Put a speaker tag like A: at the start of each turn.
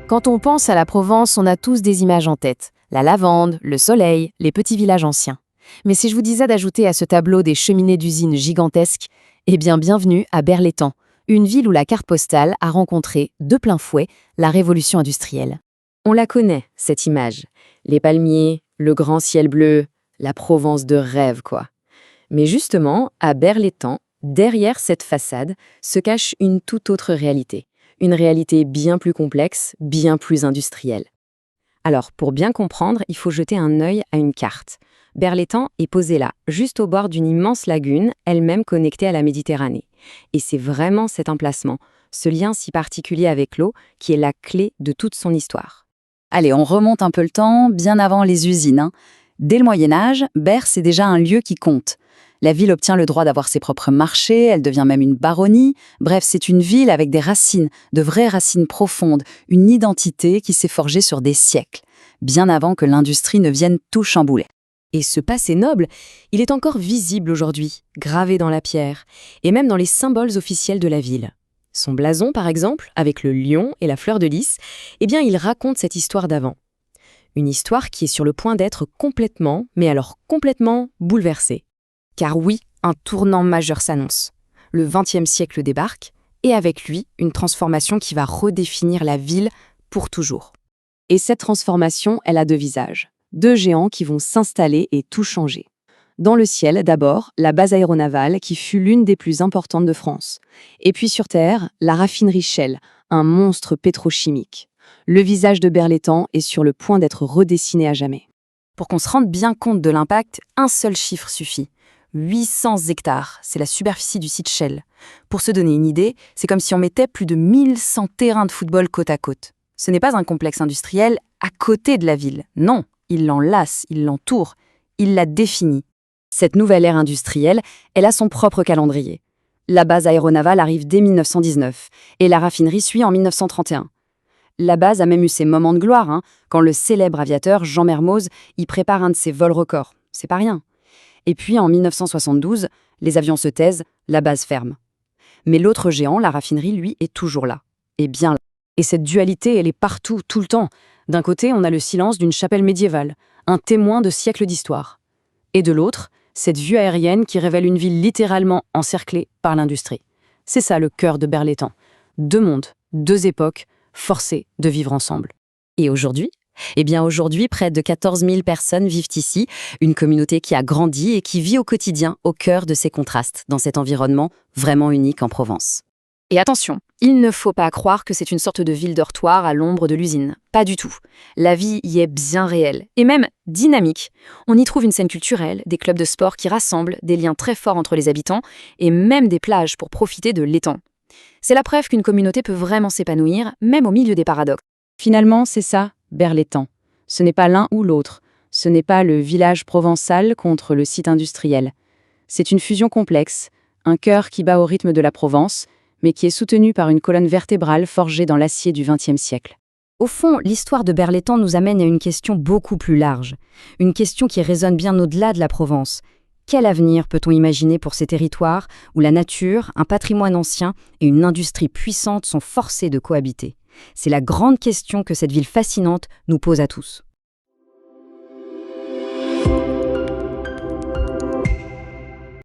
A: Quand on pense à la Provence, on a tous des images en tête. La lavande, le soleil, les petits villages anciens. Mais si je vous disais d'ajouter à ce tableau des cheminées d'usines gigantesques, eh bien bienvenue à Berlétan, une ville où la carte postale a rencontré, de plein fouet, la révolution industrielle.
B: On la connaît, cette image. Les palmiers, le grand ciel bleu, la Provence de rêve, quoi. Mais justement, à Berlétan, derrière cette façade, se cache une toute autre réalité. Une réalité bien plus complexe, bien plus industrielle. Alors, pour bien comprendre, il faut jeter un œil à une carte. Berlétan est posée là, juste au bord d'une immense lagune, elle-même connectée à la Méditerranée. Et c'est vraiment cet emplacement, ce lien si particulier avec l'eau, qui est la clé de toute son histoire.
C: Allez, on remonte un peu le temps, bien avant les usines. Dès le Moyen-Âge, Berre, c'est déjà un lieu qui compte. La ville obtient le droit d'avoir ses propres marchés, elle devient même une baronnie. Bref, c'est une ville avec des racines, de vraies racines profondes, une identité qui s'est forgée sur des siècles, bien avant que l'industrie ne vienne tout chambouler.
B: Et ce passé noble, il est encore visible aujourd'hui, gravé dans la pierre, et même dans les symboles officiels de la ville. Son blason, par exemple, avec le lion et la fleur de lys, eh bien, il raconte cette histoire d'avant. Une histoire qui est sur le point d'être complètement, mais alors complètement bouleversée. Car oui, un tournant majeur s'annonce. Le XXe siècle débarque, et avec lui, une transformation qui va redéfinir la ville pour toujours. Et cette transformation, elle a deux visages. Deux géants qui vont s'installer et tout changer. Dans le ciel, d'abord, la base aéronavale qui fut l'une des plus importantes de France. Et puis sur terre, la raffinerie Shell, un monstre pétrochimique. Le visage de Berlétan est sur le point d'être redessiné à jamais. Pour qu'on se rende bien compte de l'impact, un seul chiffre suffit. 800 hectares, c'est la superficie du site Shell. Pour se donner une idée, c'est comme si on mettait plus de 1100 terrains de football côte à côte. Ce n'est pas un complexe industriel à côté de la ville. Non, il l'enlace, il l'entoure, il la définit. Cette nouvelle ère industrielle, elle a son propre calendrier. La base aéronavale arrive dès 1919 et la raffinerie suit en 1931. La base a même eu ses moments de gloire, quand le célèbre aviateur Jean Mermoz y prépare un de ses vols records. C'est pas rien. Et puis en 1972, les avions se taisent, la base ferme. Mais l'autre géant, la raffinerie, lui, est toujours là. Et bien là. Et cette dualité, elle est partout, tout le temps. D'un côté, on a le silence d'une chapelle médiévale, un témoin de siècles d'histoire. Et de l'autre, cette vue aérienne qui révèle une ville littéralement encerclée par l'industrie. C'est ça le cœur de Berlétan. Deux mondes, deux époques, forcés de vivre ensemble. Et aujourd'hui ? Eh bien aujourd'hui, près de 14 000 personnes vivent ici, une communauté qui a grandi et qui vit au quotidien au cœur de ces contrastes, dans cet environnement vraiment unique en Provence. Et attention, il ne faut pas croire que c'est une sorte de ville-dortoir à l'ombre de l'usine. Pas du tout. La vie y est bien réelle, et même dynamique. On y trouve une scène culturelle, des clubs de sport qui rassemblent, des liens très forts entre les habitants, et même des plages pour profiter de l'étang. C'est la preuve qu'une communauté peut vraiment s'épanouir, même au milieu des paradoxes. Finalement, c'est ça, Berlétan. Ce n'est pas l'un ou l'autre. Ce n'est pas le village provençal contre le site industriel. C'est une fusion complexe, un cœur qui bat au rythme de la Provence, mais qui est soutenu par une colonne vertébrale forgée dans l'acier du XXe siècle. Au fond, l'histoire de Berlétan nous amène à une question beaucoup plus large. Une question qui résonne bien au-delà de la Provence. Quel avenir peut-on imaginer pour ces territoires où la nature, un patrimoine ancien et une industrie puissante sont forcés de cohabiter ? C'est la grande question que cette ville fascinante nous pose à tous.